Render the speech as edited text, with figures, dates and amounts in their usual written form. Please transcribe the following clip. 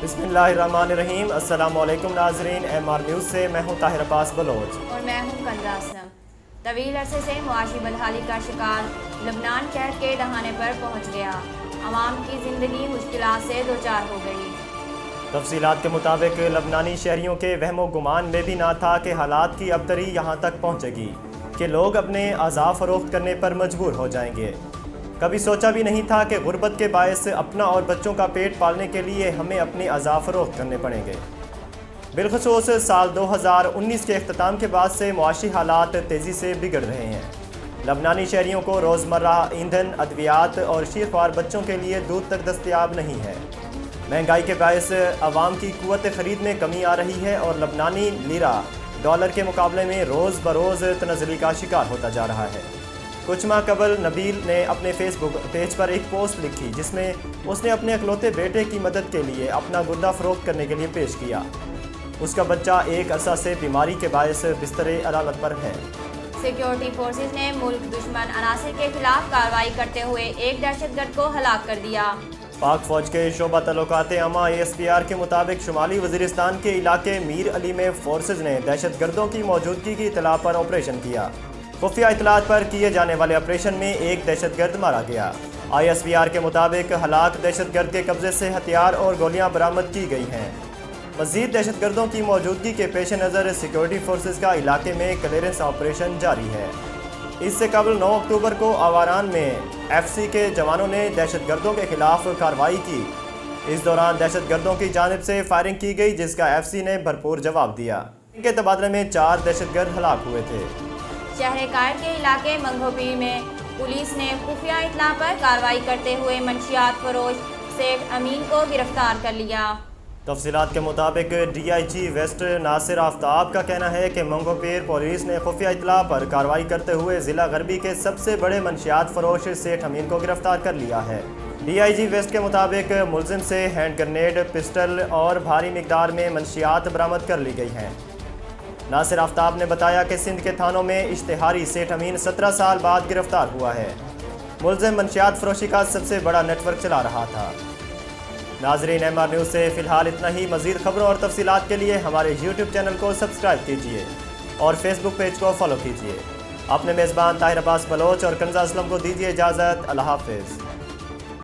बिस्मिल्लाहिर्रहमानिर्रहीम। अस्सलाम वालेकुम नाजरीन, MR न्यूज़ से मैं हूँ ताहिर अब्बास बलोच और मैं हूँ कंज़ा असलम। तवील अरसे से मुआशी बदहाली का शिकार लबनान कहर के दहाने पर पहुँच गया। अवाम की ज़िंदगी मुश्किलात से दो चार हो गई। तफसीलात के मुताबिक लबनानी शहरियों के वहमो गुमान में भी ना था कि हालात की अबतरी यहाँ तक पहुँचेगी कि लोग अपने अज़ा फ़रोख्त करने पर मजबूर हो जाएंगे। कभी सोचा भी नहीं था कि गुर्बत के बायस अपना और बच्चों का पेट पालने के लिए हमें अपने अज़ा फ़रोख्त करने पड़ेंगे। बिलखसूस साल 2019 के अख्ताम के बाद से मुआशी हालात तेज़ी से बिगड़ रहे हैं। लबनानी शहरियों को रोज़मर्रा ईंधन, अद्वियात और शीरख्वार बच्चों के लिए दूध तक दस्तयाब नहीं है। महंगाई के बायस अवाम की कुव्वत ख़रीद में कमी आ रही है और लबनानी लीरा डॉलर के मुकाबले में रोज़ बरोज़ तनज़्ज़ुली का शिकार होता जा रहा है। कुछ माह कबल नबील ने अपने फेसबुक पेज पर एक पोस्ट लिखी जिसमें उसने अपने अकलौते बेटे की मदद के लिए अपना गुर्दा फ़रोख्त करने के लिए पेश किया। उसका बच्चा एक अरसा से बीमारी के बायस बिस्तरे अदालत पर है। सिक्योरिटी फोर्सेस ने मुल्क दुश्मन अनासर के खिलाफ कार्रवाई करते हुए एक दहशतगर्द को हलाक कर दिया। पाक फौज के शोबा तल्लुकात आमा ASPR के मुताबिक शुमाली वज़ीरिस्तान के इलाके मीर अली में फोर्सेज ने दहशतगर्दों की मौजूदगी की इतला पर ऑपरेशन किया। खुफिया इतलात पर किए जाने वाले ऑपरेशन में एक दहशतगर्द मारा गया। ISPR के मुताबिक हलाक दहशतगर्द के कब्जे से हथियार और गोलियां बरामद की गई हैं। मज़ीद दहशतगर्दों की मौजूदगी के पेश नज़र सिक्योरिटी फोर्सेज का इलाके में क्लियरेंस ऑपरेशन जारी है। इससे कबल 9 अक्टूबर को आवारान में FC के जवानों ने दहशतगर्दों के खिलाफ कार्रवाई की। इस दौरान दहशतगर्दों की जानिब से फायरिंग की गई जिसका FC ने भरपूर जवाब दिया। इनके तबादले में 4 दहशतगर्द हलाक हुए थे। शहर कायर के इलाके मंगोपीर में पुलिस ने खुफिया इतला पर कार्रवाई करते हुए मंशियात फरोश सेठ अमीन को गिरफ्तार कर लिया। तफसीलात के मुताबिक DIG वेस्ट नासिर आफ्ताब का कहना है कि मंगोपीर पुलिस ने खुफिया इतला पर कार्रवाई करते हुए ज़िला गरबी के सबसे बड़े मंशियात फरोश सेठ अमीन को गिरफ्तार कर लिया है। DIG वेस्ट के मुताबिक मुलजिम से हैंड ग्रेनेड, पिस्टल और भारी मिकदार में मंशियात बरामद कर ली गई हैं। नासिर आफ्ताब ने बताया कि सिंध के थानों में इश्तिहारी सेठ अमीन 17 साल बाद गिरफ्तार हुआ है। मुलजिम मंशियात फरोशी का सबसे बड़ा नेटवर्क चला रहा था। नाजरीन, MR न्यूज़ से फ़िलहाल इतना ही। मज़ीद खबरों और तफसीलात के लिए हमारे YouTube चैनल को सब्सक्राइब कीजिए और फेसबुक पेज को फॉलो कीजिए। अपने मेज़बान ताहिर अब्बास बलोच और कंज़ा असलम को दीजिए इजाज़त। अल्लाह हाफ़िज़।